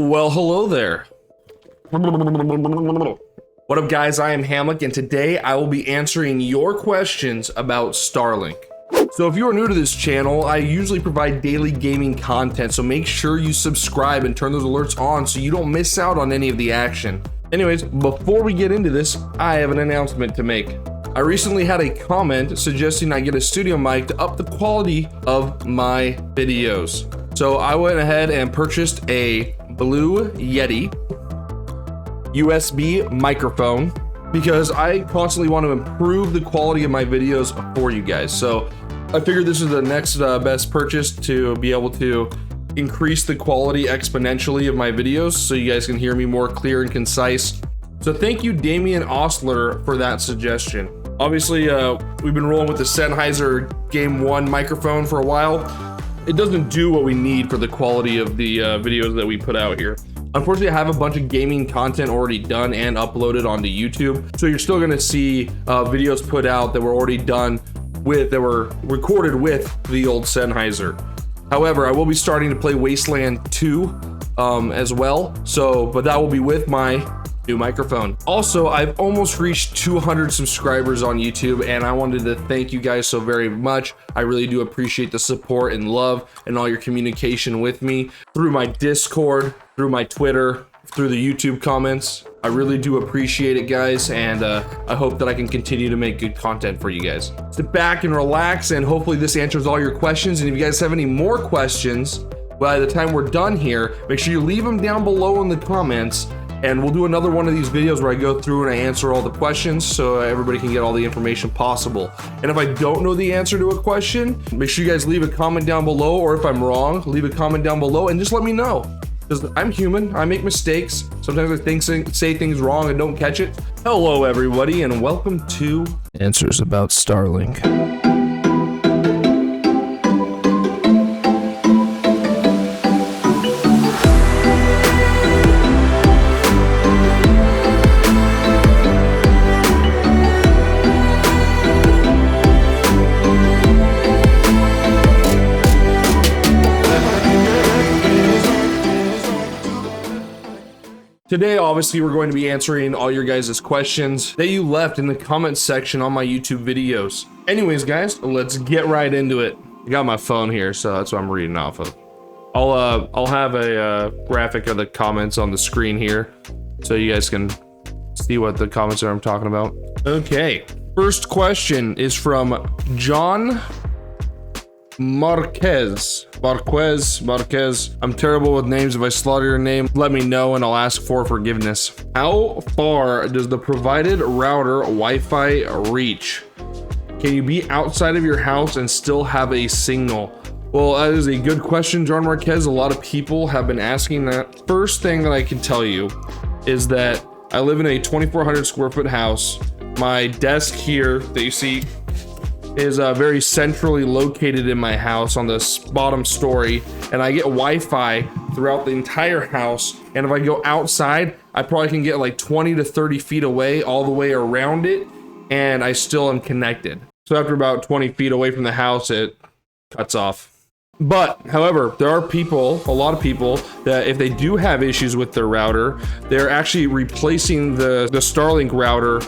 Well, hello there. What up, guys? I am Hamlik, and today I will be answering your questions about Starlink. So if you are new to this channel, I usually provide daily gaming content, so make sure you subscribe and turn those alerts on so you don't miss out on any of the action. Anyways, before we get into this, I have an announcement to make. I recently had a comment suggesting I get a studio mic to up the quality of my videos. So I went ahead and purchased a Blue Yeti USB microphone because I constantly want to improve the quality of my videos for you guys. So I figured this is the next best purchase to be able to increase the quality exponentially of my videos so you guys can hear me more clear and concise. So thank you, Damian Ostler, for that suggestion. Obviously, we've been rolling with the Sennheiser Game 1 microphone for a while. It doesn't do what we need for the quality of the videos that we put out here. Unfortunately, I have a bunch of gaming content already done and uploaded onto YouTube. So you're still gonna see videos put out that were already done with, that were recorded with the old Sennheiser. However, I will be starting to play Wasteland 2 as well. But that will be with my new microphone. Also, I've almost reached 200 subscribers on YouTube, and I wanted to thank you guys so very much. I really do appreciate the support and love and all your communication with me through my Discord, through my Twitter, through the YouTube comments. I really do appreciate it, guys, and I hope that I can continue to make good content for you guys. Sit back and relax, and hopefully this answers all your questions. And if you guys have any more questions by the time we're done here, make sure you leave them down below in the comments, and we'll do another one of these videos where I go through and I answer all the questions so everybody can get all the information possible. And if I don't know the answer to a question, make sure you guys leave a comment down below, or if I'm wrong, leave a comment down below and just let me know. Because I'm human, I make mistakes. Sometimes I say things wrong and don't catch it. Hello, everybody, and welcome to Answers About Starlink. Today, obviously, we're going to be answering all your guys' questions that you left in the comment section on my YouTube videos. Anyways, guys, let's get right into it. I got my phone here, so that's what I'm reading off of. I'll have a graphic of the comments on the screen here, so you guys can see what the comments are I'm talking about. Okay, first question is from John Marquez. I'm terrible with names. If I slaughter your name, let me know and I'll ask for forgiveness. How far does the provided router Wi-Fi reach? Can you be outside of your house and still have a signal? Well, that is a good question, John Marquez. A lot of people have been asking that. First thing that I can tell you is that I live in a 2,400 square foot house. My desk here that you see is very centrally located in my house on this bottom story, and I get Wi-Fi throughout the entire house. And if I go outside, I probably can get like 20 to 30 feet away all the way around it, and I still am connected. So after about 20 feet away from the house, it cuts off. But however, there are people, a lot of people, that if they do have issues with their router, they're actually replacing the Starlink router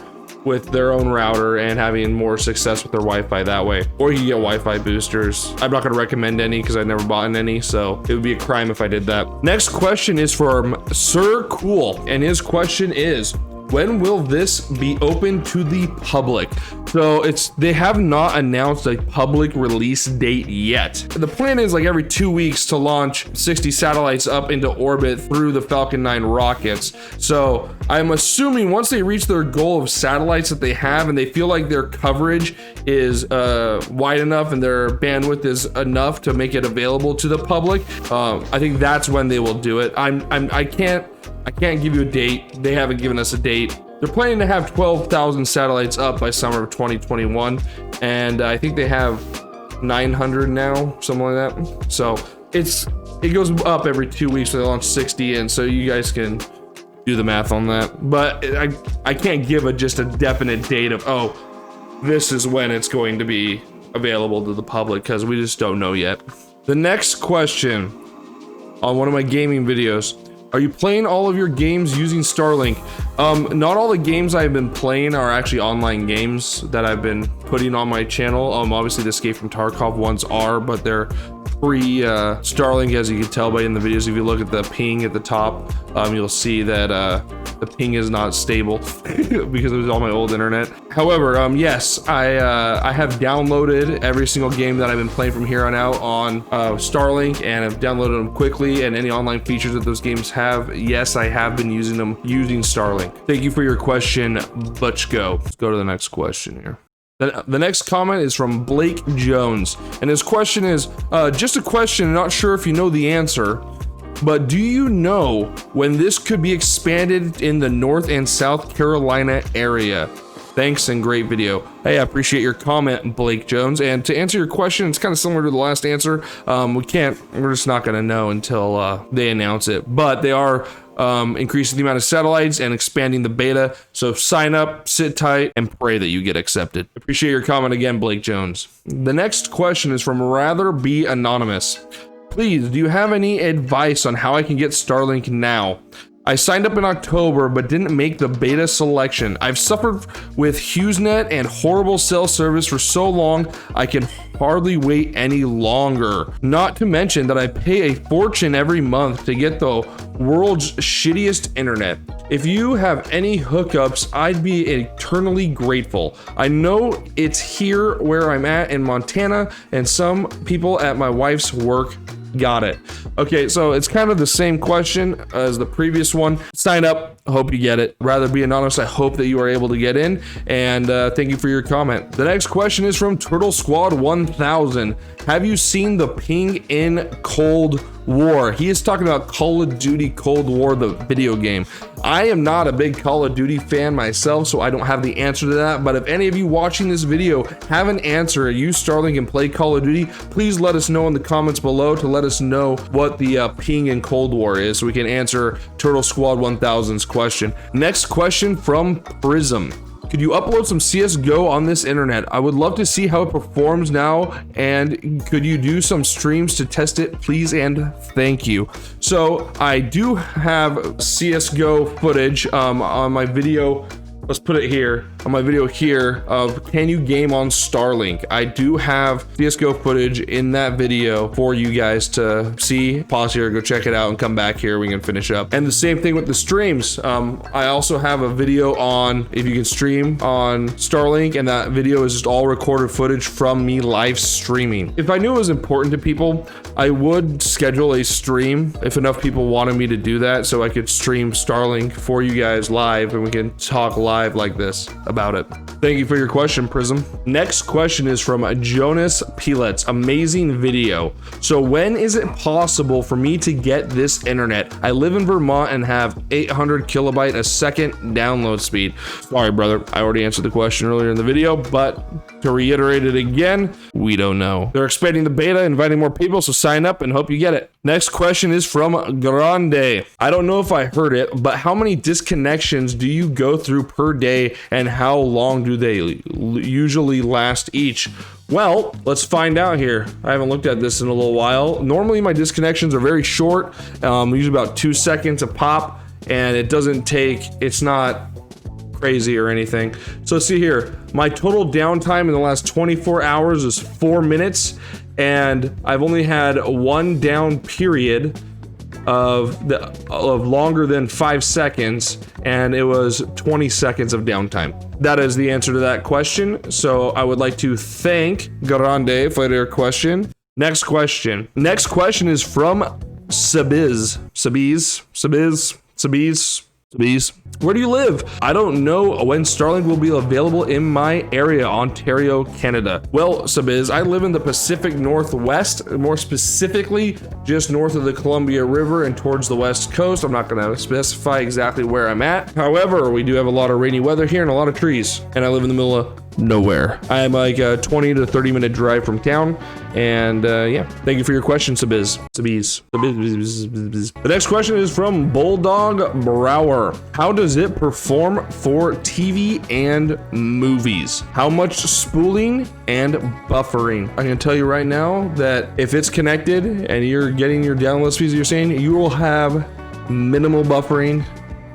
with their own router and having more success with their Wi-Fi that way. Or you can get Wi-Fi boosters. I'm not going to recommend any because I've never bought any, so it would be a crime if I did that. Next question is from Sir Cool, and his question is, when will this be open to the public? So they have not announced a public release date yet. The plan is like every 2 weeks to launch 60 satellites up into orbit through the Falcon 9 rockets. So I'm assuming once they reach their goal of satellites that they have and they feel like their coverage is wide enough and their bandwidth is enough to make it available to the public, I think that's when they will do it. I can't give you a date. They haven't given us a date. They're planning to have 12,000 satellites up by summer of 2021, and I think they have 900 now, something like that. So it goes up every 2 weeks. So they launch 60, and so you guys can do the math on that. But I can't give just a definite date of, oh, this is when it's going to be available to the public, because we just don't know yet. The next question on one of my gaming videos. Are you playing all of your games using Starlink? Not all the games I've been playing are actually online games that I've been putting on my channel. Obviously the Escape from Tarkov ones are, but they're free Starlink, as you can tell by in the videos. If you look at the ping at the top, you'll see that the ping is not stable because it was on my old internet. However, yes, I have downloaded every single game that I've been playing from here on out on Starlink, and I've downloaded them quickly, and any online features that those games have, yes, I have been using them using Starlink. Thank you for your question, Butchko. Let's go to the next question here. The next comment is from Blake Jones, and his question is, just a question, not sure if you know the answer, but do you know when this could be expanded in the North and South Carolina area? Thanks and great video. Hey, I appreciate your comment, Blake Jones. And to answer your question, it's kind of similar to the last answer. We're just not gonna know until they announce it, but they are increasing the amount of satellites and expanding the beta. So sign up, sit tight, and pray that you get accepted. Appreciate your comment again, Blake Jones. The next question is from Rather Be Anonymous. Please, do you have any advice on how I can get Starlink now? I signed up in October but didn't make the beta selection. I've suffered with HughesNet and horrible cell service for so long, I can hardly wait any longer. Not to mention that I pay a fortune every month to get the world's shittiest internet. If you have any hookups, I'd be eternally grateful. I know it's here where I'm at in Montana, and some people at my wife's work got it. Okay, so it's kind of the same question as the previous one. Sign up, hope you get it. Rather Be Anonymous, I hope that you are able to get in, and thank you for your comment. The next question is from Turtle Squad 1000. Have you seen the ping in Cold War? He is talking about Call of Duty Cold War, the video game. I am not a big Call of Duty fan myself, so I don't have the answer to that, but if any of you watching this video have an answer, use Starlink and play Call of Duty, please let us know in the comments below to let us know what the ping in Cold War is, so we can answer Turtle Squad 1000's question. Next question from Prism. Could you upload some CSGO on this internet? I would love to see how it performs now, and could you do some streams to test it, please and thank you. So I do have CSGO footage on my video. Let's put it here on my video here of can you game on Starlink. I do have CSGO footage in that video for you guys to see. Pause here, go check it out, and come back here, we can finish up. And the same thing with the streams. I also have a video on if you can stream on Starlink, and that video is just all recorded footage from me live streaming. If I knew it was important to people, I would schedule a stream if enough people wanted me to do that, so I could stream Starlink for you guys live, and we can talk live like this about it. Thank you for your question, Prism. Next question is from Jonas Pelets. Amazing video. So when is it possible for me to get this internet? I live in Vermont and have 800 kilobyte a second download speed. Sorry, brother. I already answered the question earlier in the video, but to reiterate it again, we don't know. They're expanding the beta, inviting more people, so sign up and hope you get it. Next question is from Grande. I don't know if I heard it, but how many disconnections do you go through per day, and how long do they usually last each? Well, let's find out here. I haven't looked at this in a little while. Normally my disconnections are very short, usually about 2 seconds a pop, and it doesn't take, it's not crazy or anything. So let's see here. My total downtime in the last 24 hours is 4 minutes, and I've only had one down period of longer than 5 seconds, and it was 20 seconds of downtime. That is the answer to that question. So I would like to thank Grande for their question. Next question is from Sabiz. Where do you live? I don't know when Starlink will be available in my area, Ontario, Canada. Well, Sabiz, I live in the Pacific Northwest, more specifically just north of the Columbia River and towards the west coast. I'm not gonna specify exactly where I'm at. However, we do have a lot of rainy weather here and a lot of trees, and I live in the middle of nowhere. I am like a 20 to 30 minute drive from town, and yeah, thank you for your question, Sabiz. The next question is from Bulldog Brower. How does it perform for TV and movies? How much spooling and buffering? I can tell you right now that if it's connected and you're getting your download speeds you're saying, you will have minimal buffering,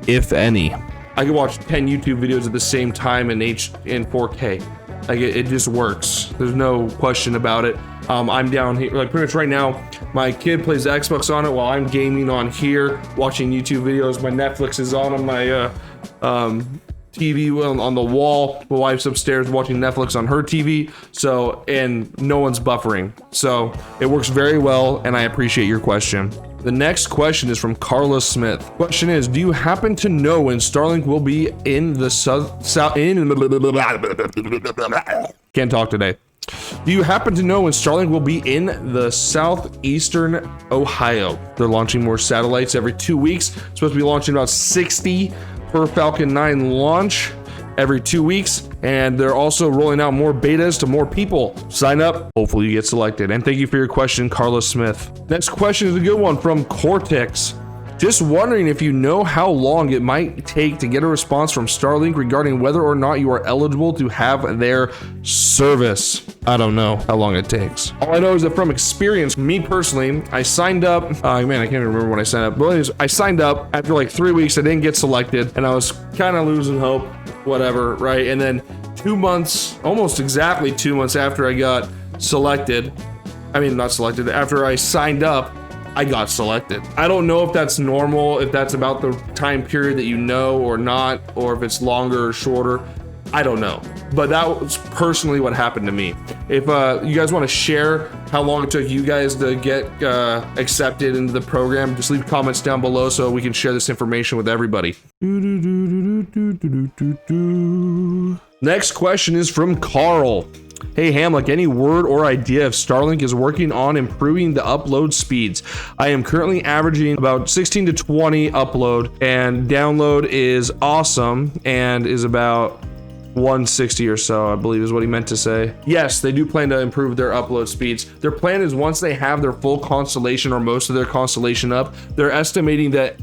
if any. I can watch 10 YouTube videos at the same time in 4K. Like it just works. There's no question about it. I'm down here, like pretty much right now, my kid plays Xbox on it while I'm gaming on here, watching YouTube videos. My Netflix is on my TV on the wall. My wife's upstairs watching Netflix on her TV. So, and no one's buffering. So it works very well, and I appreciate your question. The next question is from Carla Smith. Question is, do you happen to know when Starlink will be in the can't talk today. Do you happen to know when Starlink will be in the southeastern Ohio? They're launching more satellites every 2 weeks. Supposed to be launching about 60 per Falcon 9 launch every 2 weeks, and they're also rolling out more betas to more people. Sign up, hopefully you get selected. And thank you for your question, Carla Smith. Next question is a good one from Cortex. Just wondering if you know how long it might take to get a response from Starlink regarding whether or not you are eligible to have their service. I don't know how long it takes. All I know is that from experience, me personally, I signed up. Man, I can't even remember when I signed up. But anyways, I signed up after like 3 weeks. I didn't get selected, and I was kind of losing hope. Whatever, right? And then 2 months, almost exactly 2 months after I got selected, not selected, after I signed up, I got selected. I don't know if that's normal, if that's about the time period that you know or not, or if it's longer or shorter. I don't know. But that was personally what happened to me. If you guys want to share how long it took you guys to get accepted into the program, just leave comments down below so we can share this information with everybody. Next question is from Carl. Hey Hamlik, any word or idea if Starlink is working on improving the upload speeds? I am currently averaging about 16 to 20 upload, and download is awesome and is about 160 or so, I believe is what he meant to say. Yes, they do plan to improve their upload speeds. Their plan is once they have their full constellation or most of their constellation up, they're estimating that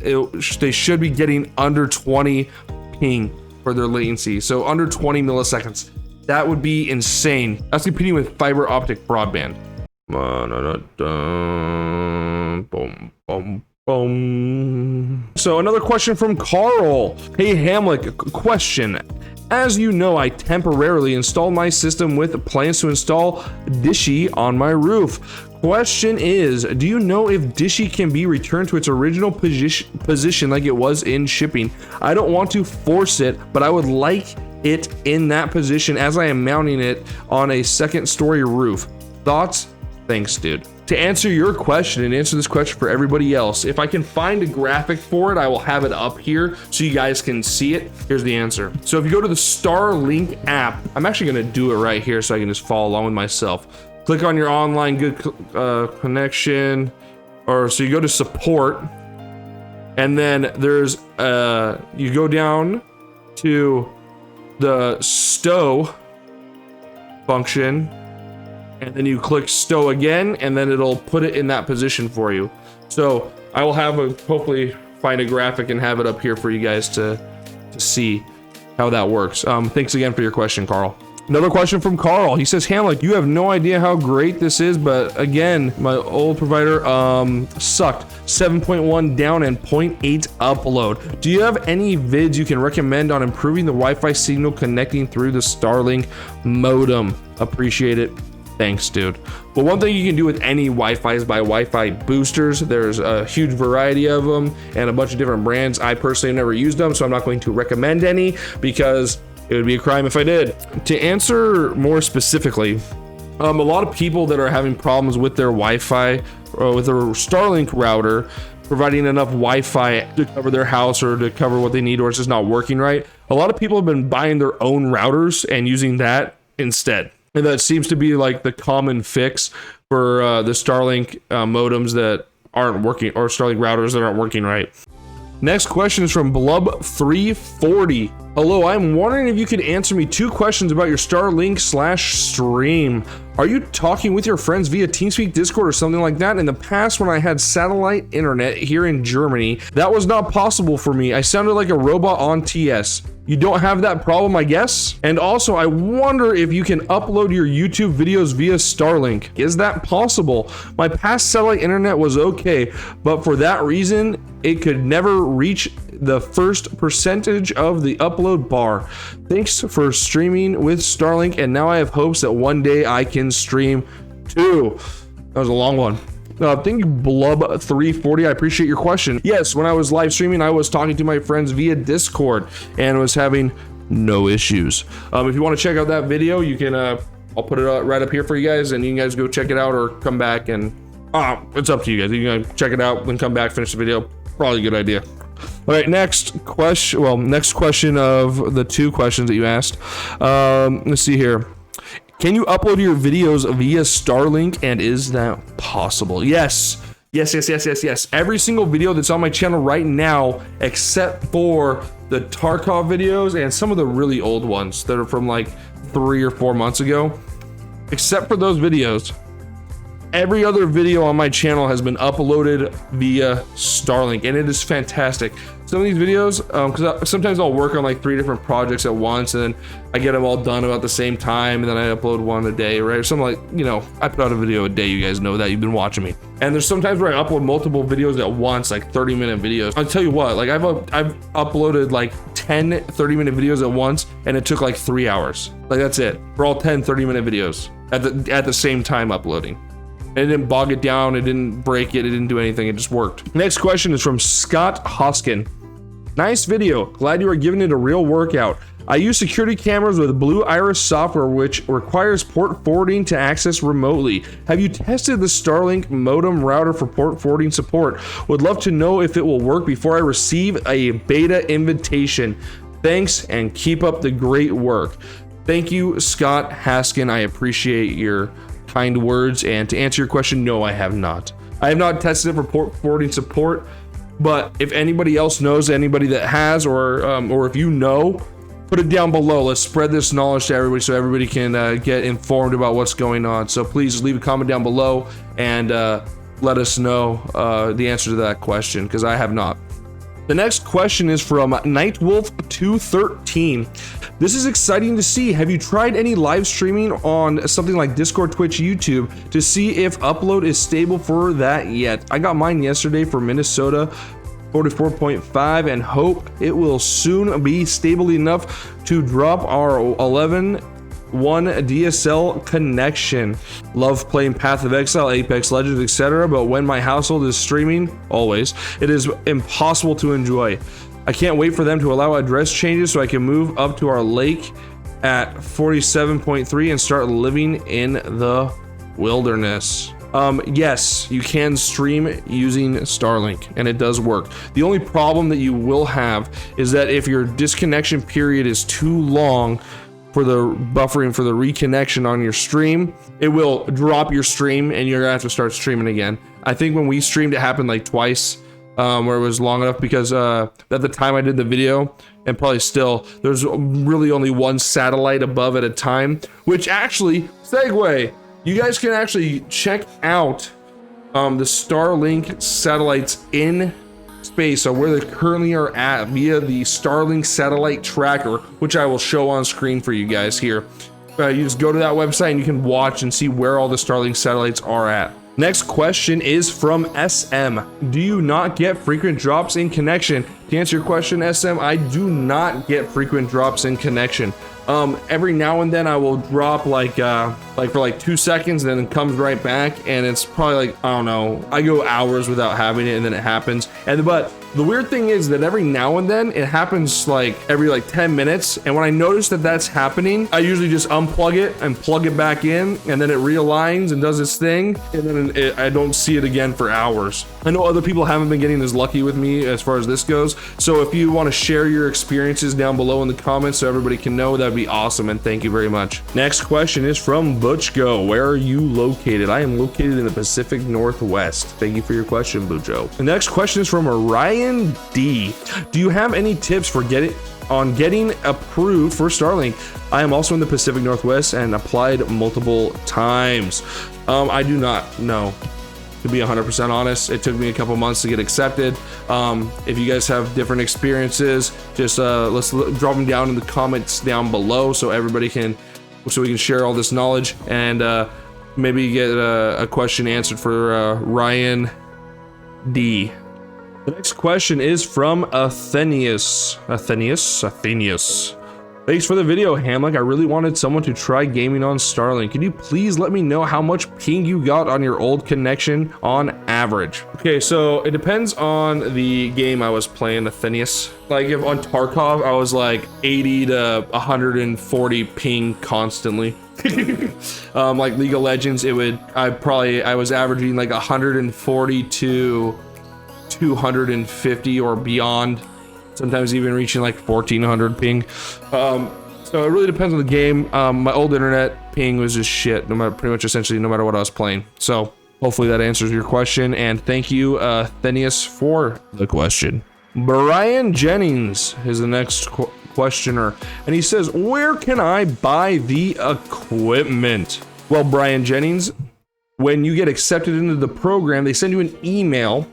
they should be getting under 20 ping for their latency. So under 20 milliseconds. That would be insane. That's competing with fiber optic broadband. So another question from Carl. Hey Hamlik, question. As you know, I temporarily installed my system with plans to install Dishy on my roof. Question is, do you know if Dishy can be returned to its original position like it was in shipping? I don't want to force it, but I would like it in that position as I am mounting it on a second story roof. Thoughts? Thanks, dude. To answer your question and answer this question for everybody else, if I can find a graphic for it, I will have it up here so you guys can see it. Here's the answer. So if you go to the Starlink app, I'm actually gonna do it right here so I can just follow along with myself. Click on your online good connection, or so you go to support, and then there's you go down to the stow function, and then you click stow again, and then it'll put it in that position for you. So I will have hopefully find a graphic and have it up here for you guys to see how that works. Thanks again for your question, Carl. Another question from Carl. He says, Hamlik, you have no idea how great this is, but again, my old provider sucked. 7.1 down and 0.8 upload. Do you have any vids you can recommend on improving the Wi-Fi signal connecting through the Starlink modem? Appreciate it. Thanks, dude. But one thing you can do with any Wi-Fi is buy Wi-Fi boosters. There's a huge variety of them and a bunch of different brands. I personally have never used them, so I'm not going to recommend any because it would be a crime if I did. To answer more specifically, a lot of people that are having problems with their Wi-Fi, with their Starlink router, providing enough Wi-Fi to cover their house or to cover what they need, or it's just not working right. A lot of people have been buying their own routers and using that instead. And that seems to be like the common fix for the Starlink modems that aren't working, or Starlink routers that aren't working right. Next question is from Blub340. Hello, I'm wondering if you could answer me 2 questions about your Starlink/stream. Are you talking with your friends via TeamSpeak, Discord, or something like that? In the past, when I had satellite internet here in Germany, that was not possible for me. I sounded like a robot on TS. You don't have that problem, I guess? And also, I wonder if you can upload your YouTube videos via Starlink. Is that possible? My past satellite internet was okay, but for that reason, it could never reach the first percentage of the upload bar. Thanks for streaming with Starlink, and now I have hopes that one day I can stream too. That was a long one. Thank you, Blub340. I appreciate your question. Yes, when I was live streaming, I was talking to my friends via Discord and was having no issues. If you want to check out that video, you can, I'll put it right up here for you guys, and you can guys go check it out or come back and, it's up to you guys. You can check it out, then come back, finish the video. Probably a good idea. All right, next question. Well, next question of the 2 questions that you asked. Let's see here. Can you upload your videos via Starlink, and is that possible? Yes. Yes. Every single video that's on my channel right now, except for the Tarkov videos and some of the really old ones that are from like 3 or 4 months ago, except for those videos, every other video on my channel has been uploaded via Starlink, and it is fantastic. Some of these videos, because sometimes I'll work on like 3 different projects at once, and then I get them all done about the same time, and then I upload one a day, right? Or something like, you know, I put out a video a day. You guys know that. You've been watching me. And there's sometimes where I upload multiple videos at once, like 30-minute videos. I'll tell you what, like I've uploaded like 10 30-minute videos at once, and it took like 3 hours. Like that's it for all 10 30-minute videos at the same time uploading. It didn't bog it down, it didn't break it, it didn't do anything, it just worked. Next question is from Scott Hoskin. Nice video, glad you are giving it a real workout. I use security cameras with Blue Iris software, which requires port forwarding to access remotely. Have you tested the Starlink modem router for port forwarding support? Would love to know if it will work before I receive a beta invitation. Thanks, and keep up the great work. Thank you, Scott Haskin. I appreciate your kind words, and to answer your question, no, I have not. I have not tested it for port forwarding support, but if anybody else knows, anybody that has, or if you know, put it down below. Let's spread this knowledge to everybody so everybody can get informed about what's going on. So please leave a comment down below and let us know the answer to that question, because I have not. The next question is from Nightwolf213. This is exciting to see. Have you tried any live streaming on something like Discord, Twitch, YouTube to see if upload is stable for that yet? I got mine yesterday for Minnesota 44.5 and hope it will soon be stable enough to drop our 11.1 DSL connection. Love playing Path of Exile, Apex Legends, etc. But when my household is streaming, always, it is impossible to enjoy. I can't wait for them to allow address changes so I can move up to our lake at 47.3 and start living in the wilderness. Yes, you can stream using Starlink, and it does work. The only problem that you will have is that if your disconnection period is too long for the buffering for the reconnection on your stream, it will drop your stream and you're gonna have to start streaming again. I think when we streamed, it happened like twice, where it was long enough, because at the time I did the video, and probably still, there's really only one satellite above at a time, which actually, segue, you guys can actually check out the Starlink satellites in space, so where they currently are at via the Starlink satellite tracker, which I will show on screen for you guys here. You just go to that website and you can watch and see where all the Starlink satellites are at. Next question is from SM. Do you not get frequent drops in connection? To answer your question, SM, I do not get frequent drops in connection. Every now and then I will drop like for like 2 seconds, and then it comes right back, and it's probably like, I don't know, I go hours without having it, and then it happens. But the weird thing is that every now and then it happens like every like 10 minutes, and when I notice that that's happening, I usually just unplug it and plug it back in, and then it realigns and does its thing, and then I don't see it again for hours. I know other people haven't been getting as lucky with me as far as this goes, so if you want to share your experiences down below in the comments so everybody can know, that'd be awesome, and thank you very much. Next question is from Butchgo. Where are you located? I am located in the Pacific Northwest. Thank you for your question, Butcho. The next question is from Orion D. Do you have any tips for getting on getting approved for Starlink. I am also in the Pacific Northwest and applied multiple times. I do not know. To be 100% honest, it took me a couple months to get accepted. If you guys have different experiences, just let's drop them down in the comments down below so everybody can, so we can share all this knowledge and maybe get a question answered for Ryan D. The next question is from Athenius. Thanks for the video, Hamlik. I really wanted someone to try gaming on Starlink. Can you please let me know how much ping you got on your old connection on average? Okay, so it depends on the game I was playing, Athenius. Like if on Tarkov, I was like 80 to 140 ping constantly. Like League of Legends, I was averaging like 140 to 250 or beyond. Sometimes even reaching like 1400 ping. So it really depends on the game. My old internet ping was just shit, pretty much essentially no matter what I was playing. So hopefully that answers your question, and thank you, Thenius, for the question. Brian Jennings is the next questioner, and he says, where can I buy the equipment? Well, Brian Jennings, when you get accepted into the program, they send you an email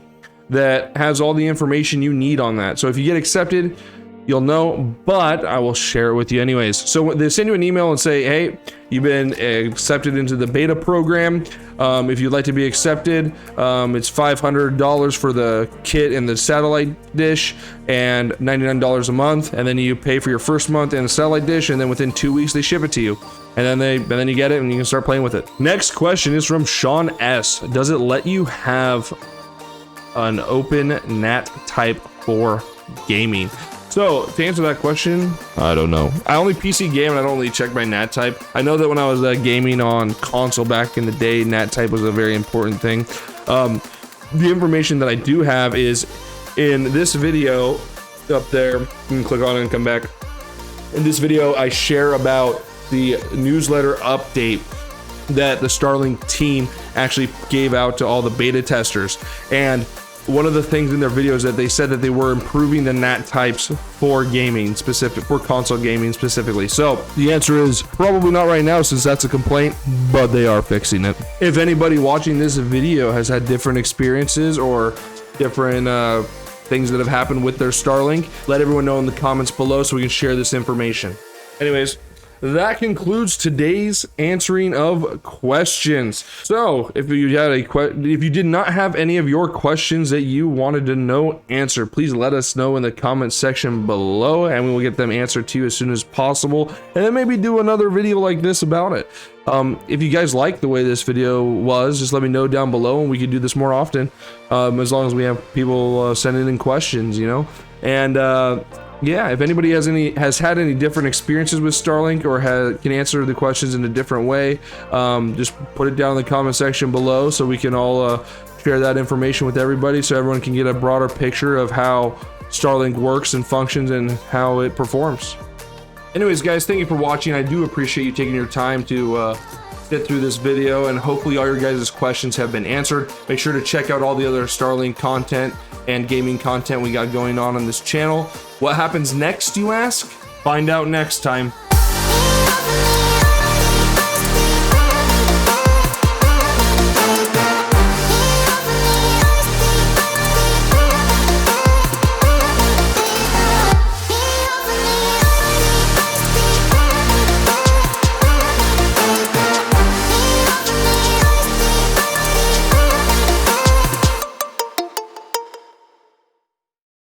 that has all the information you need on that. So if you get accepted, you'll know, but I will share it with you anyways. So they send you an email and say, hey, you've been accepted into the beta program. If you'd like to be accepted, it's $500 for the kit and the satellite dish and $99 a month. And then you pay for your first month and the satellite dish, and then within 2 weeks they ship it to you. And then you get it and you can start playing with it. Next question is from Sean S. Does it let you have an open NAT type for gaming? So to answer that question, I don't know. I only PC game and I don't really check my NAT type. I know that when I was gaming on console back in the day, NAT type was a very important thing. The information that I do have is in this video up there. You can click on it and come back. In this video, I share about the newsletter update that the Starlink team actually gave out to all the beta testers. And one of the things in their videos that they said that they were improving the NAT types for gaming for console gaming specifically. So the answer is probably not right now, since that's a complaint, but they are fixing it. If anybody watching this video has had different experiences or different things that have happened with their Starlink, let everyone know in the comments below so we can share this information. Anyways, that concludes today's answering of questions. So if you did not have any of your questions that you wanted to know answered, please let us know in the comment section below, and we will get them answered to you as soon as possible, and then maybe do another video like this about it. If you guys like the way this video was, just let me know down below and we can do this more often, as long as we have people sending in questions, you know. And yeah, if anybody has had any different experiences with Starlink or can answer the questions in a different way, just put it down in the comment section below so we can all share that information with everybody, so everyone can get a broader picture of how Starlink works and functions and how it performs. Anyways, guys, thank you for watching. I do appreciate you taking your time to sit through this video, and hopefully all your guys' questions have been answered. Make sure to check out all the other Starlink content and gaming content we got going on this channel. What happens next, you ask? Find out next time.